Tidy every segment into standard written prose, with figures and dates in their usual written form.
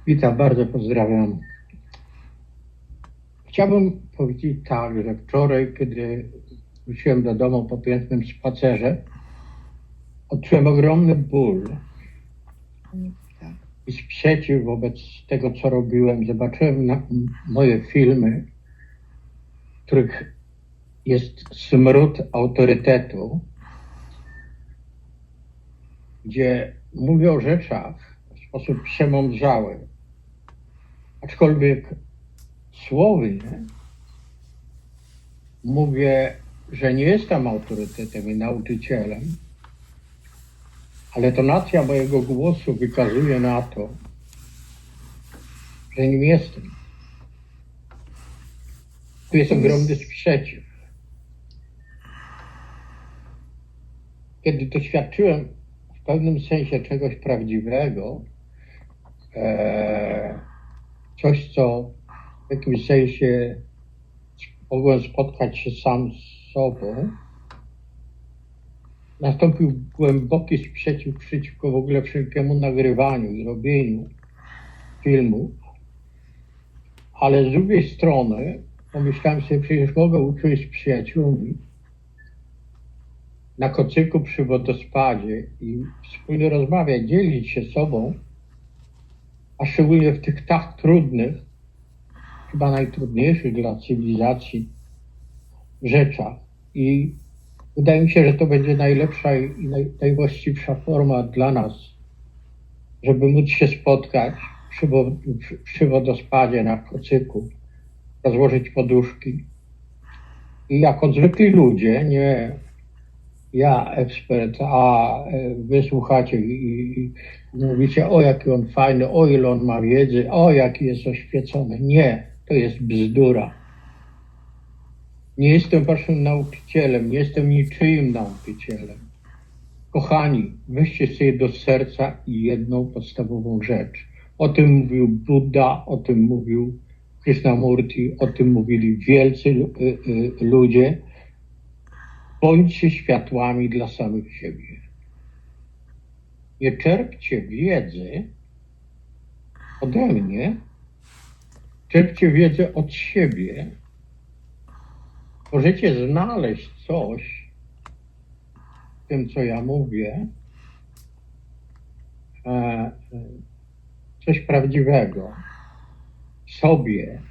Witam, bardzo pozdrawiam. Chciałbym powiedzieć tak, że wczoraj, kiedy wróciłem do domu po pięknym spacerze, odczułem ogromny ból i sprzeciw wobec tego, co robiłem. Zobaczyłem moje filmy, w których jest smród autorytetu, gdzie mówię o rzeczach w sposób przemądrzały, aczkolwiek słownie mówię, że nie jestem autorytetem i nauczycielem, ale tonacja mojego głosu wykazuje na to, że nim jestem. Tu jest ogromny sprzeciw. Kiedy doświadczyłem w pewnym sensie czegoś prawdziwego, coś, co w jakimś sensie mogłem spotkać się sam z sobą, nastąpił głęboki sprzeciw przeciwko w ogóle wszelkiemu nagrywaniu i robieniu filmów, ale z drugiej strony pomyślałem sobie, przecież mogę usiąść z przyjaciółmi na kocyku przy wodospadzie i wspólnie rozmawiać, dzielić się sobą, a szczególnie w tych tak trudnych, chyba najtrudniejszych dla cywilizacji rzeczach. I wydaje mi się, że to będzie najlepsza i najwłaściwsza forma dla nas, żeby móc się spotkać przy wodospadzie na kocyku, rozłożyć poduszki i jako zwykli ludzie, nie ja ekspert, a wy słuchacie i mówicie, o jaki on fajny, o ile on ma wiedzy, o jaki jest oświecony. Nie, to jest bzdura. Nie jestem waszym nauczycielem, nie jestem niczyim nauczycielem. Kochani, weźcie sobie do serca jedną podstawową rzecz. O tym mówił Buddha, o tym mówił Krishnamurti, o tym mówili wielcy ludzie. Bądźcie światłami dla samych siebie. Nie czerpcie wiedzy ode mnie, czerpcie wiedzę od siebie. Możecie znaleźć coś w tym, co ja mówię, coś prawdziwego w sobie,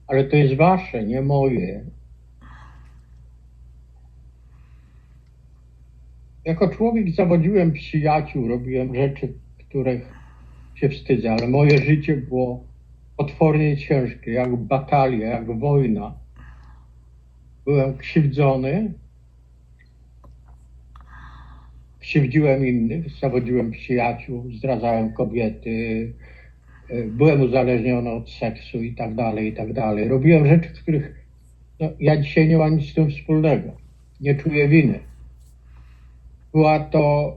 ale to jest wasze, nie moje. Jako człowiek zawodziłem przyjaciół, robiłem rzeczy, których się wstydzę, ale moje życie było potwornie ciężkie, jak batalia, jak wojna. Byłem krzywdzony, krzywdziłem innych, zawodziłem przyjaciół, zdradzałem kobiety, byłem uzależniony od seksu i tak dalej, i tak dalej. Robiłem rzeczy, których ja dzisiaj nie mam nic z tym wspólnego. Nie czuję winy. Była to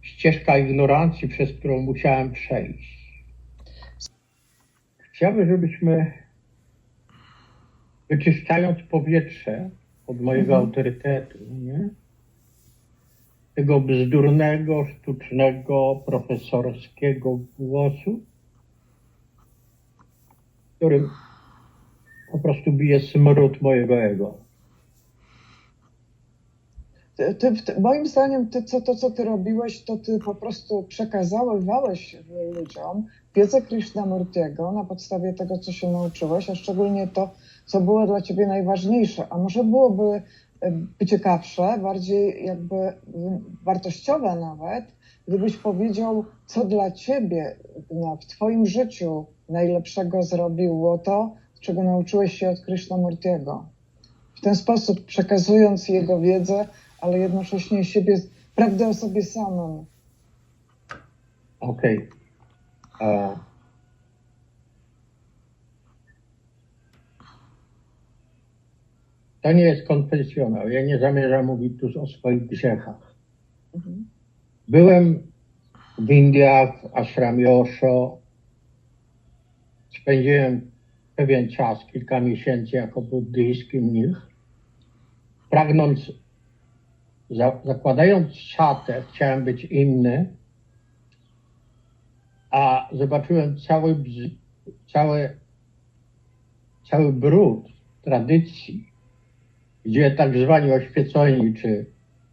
ścieżka ignorancji, przez którą musiałem przejść. Chciałbym, żebyśmy, wyczyszczając powietrze od mojego autorytetu, nie? Tego bzdurnego, sztucznego, profesorskiego głosu, którym po prostu bije smród mojego ego. Moim zdaniem to, co ty robiłeś, to ty po prostu przekazywałeś ludziom wiedzę Krishnamurtiego na podstawie tego, co się nauczyłeś, a szczególnie to, co było dla ciebie najważniejsze. A może byłoby ciekawsze, bardziej jakby wartościowe nawet, gdybyś powiedział, co dla ciebie w twoim życiu najlepszego zrobiło to, czego nauczyłeś się od Krishnamurtiego. W ten sposób przekazując jego wiedzę, ale jednocześnie siebie, prawdę o sobie samym. Okej. To nie jest konfesjonał. Ja nie zamierzam mówić tu o swoich grzechach. Byłem w Indiach, w ashramie Osho. Spędziłem pewien czas, kilka miesięcy jako buddyjski mnich. Pragnąc, zakładając szatę, chciałem być inny, a zobaczyłem cały brud tradycji, gdzie tak zwani oświeconi czy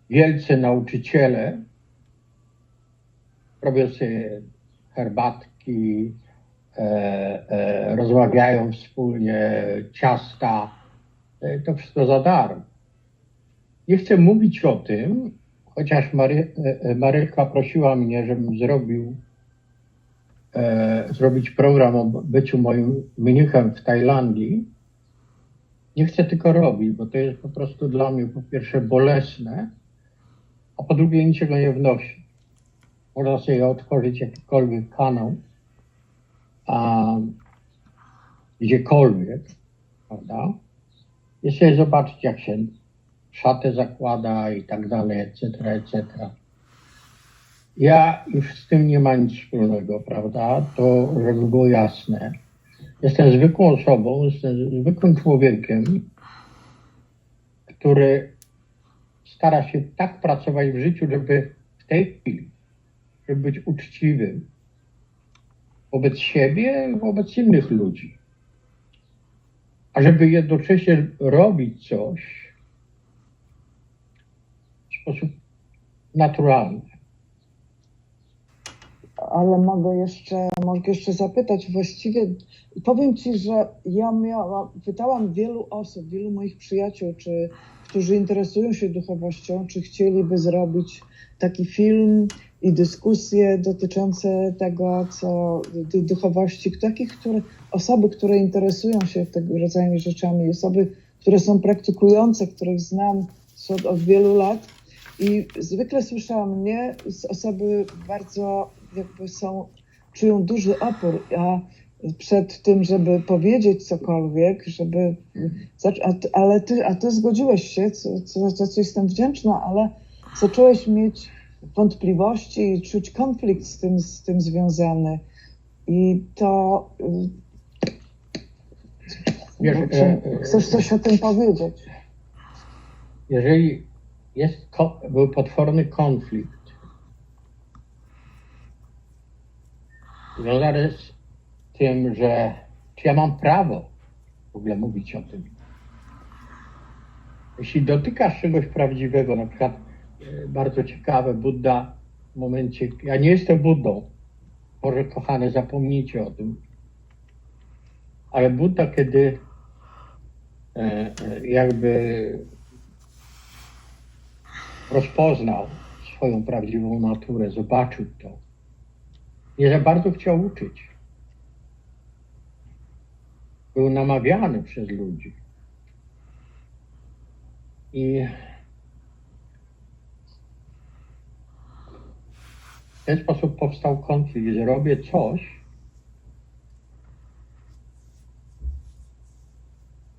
wielcy nauczyciele robią sobie herbatki, rozmawiają wspólnie, ciasta, to wszystko za darmo. Nie chcę mówić o tym, chociaż Marylka prosiła mnie, żebym zrobić program o byciu moim mnichem w Tajlandii. Nie chcę tylko robić, bo to jest po prostu dla mnie po pierwsze bolesne, a po drugie niczego nie wnosi. Można sobie otworzyć jakikolwiek kanał, gdziekolwiek, prawda? I sobie zobaczyć, jak się szatę zakłada i tak dalej, etc., etc. Ja już z tym nie mam nic wspólnego, prawda? To, żeby było jasne. Jestem zwykłą osobą, jestem zwykłym człowiekiem, który stara się tak pracować w życiu, żeby w tej chwili, żeby być uczciwym wobec siebie i wobec innych ludzi. A żeby jednocześnie robić coś w sposób naturalny. Ale mogę jeszcze zapytać, właściwie powiem Ci, że ja pytałam wielu osób, wielu moich przyjaciół, którzy interesują się duchowością, czy chcieliby zrobić taki film i dyskusje dotyczące tego, co duchowości, osoby, które interesują się tego rodzaju rzeczami, osoby, które są praktykujące, których znam od wielu lat. I zwykle słyszałam nie z osoby bardzo czują duży opór, przed tym, żeby powiedzieć cokolwiek, ale ty zgodziłeś się, za co jestem wdzięczna, ale zacząłeś mieć wątpliwości i czuć konflikt z tym związany. I to... Chcesz coś o tym powiedzieć? Jeżeli był potworny konflikt związany z tym, że czy ja mam prawo w ogóle mówić o tym. Jeśli dotykasz czegoś prawdziwego, na przykład bardzo ciekawe, Budda w momencie, ja nie jestem Buddą, może kochane, zapomnijcie o tym, ale Budda, kiedy jakby rozpoznał swoją prawdziwą naturę, zobaczył to, nie za bardzo chciał uczyć. Był namawiany przez ludzi. I w ten sposób powstał konflikt, że robię coś,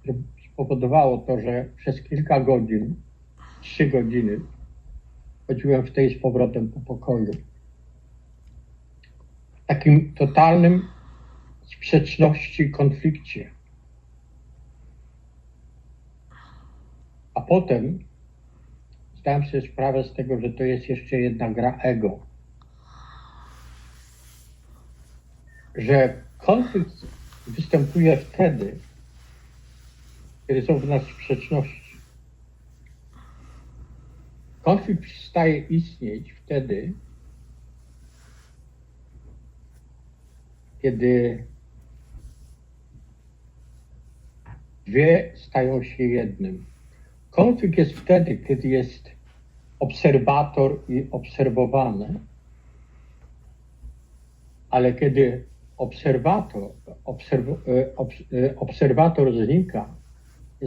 co spowodowało to, że przez kilka godzin, 3 godziny, chodziłem w tej z powrotem po pokoju. W takim totalnym sprzeczności, konflikcie. A potem zdałem sobie sprawę z tego, że to jest jeszcze jedna gra ego. Że konflikt występuje wtedy, kiedy są w nas sprzeczności. Konflikt przestaje istnieć wtedy, kiedy dwie stają się jednym. Konflikt jest wtedy, kiedy jest obserwator i obserwowany, ale kiedy obserwator znika,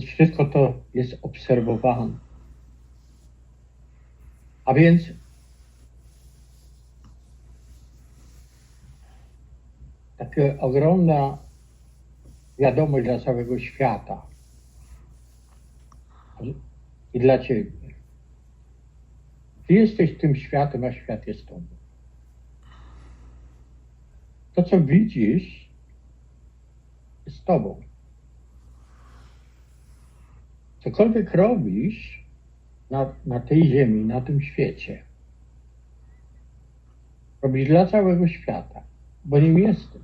wszystko to jest obserwowane. A więc taka ogromna wiadomość dla całego świata i dla Ciebie. Ty jesteś tym światem, a świat jest Tobą. To, co widzisz, jest Tobą. Cokolwiek robisz na tej ziemi, na tym świecie, robisz dla całego świata. bo nim jesteś.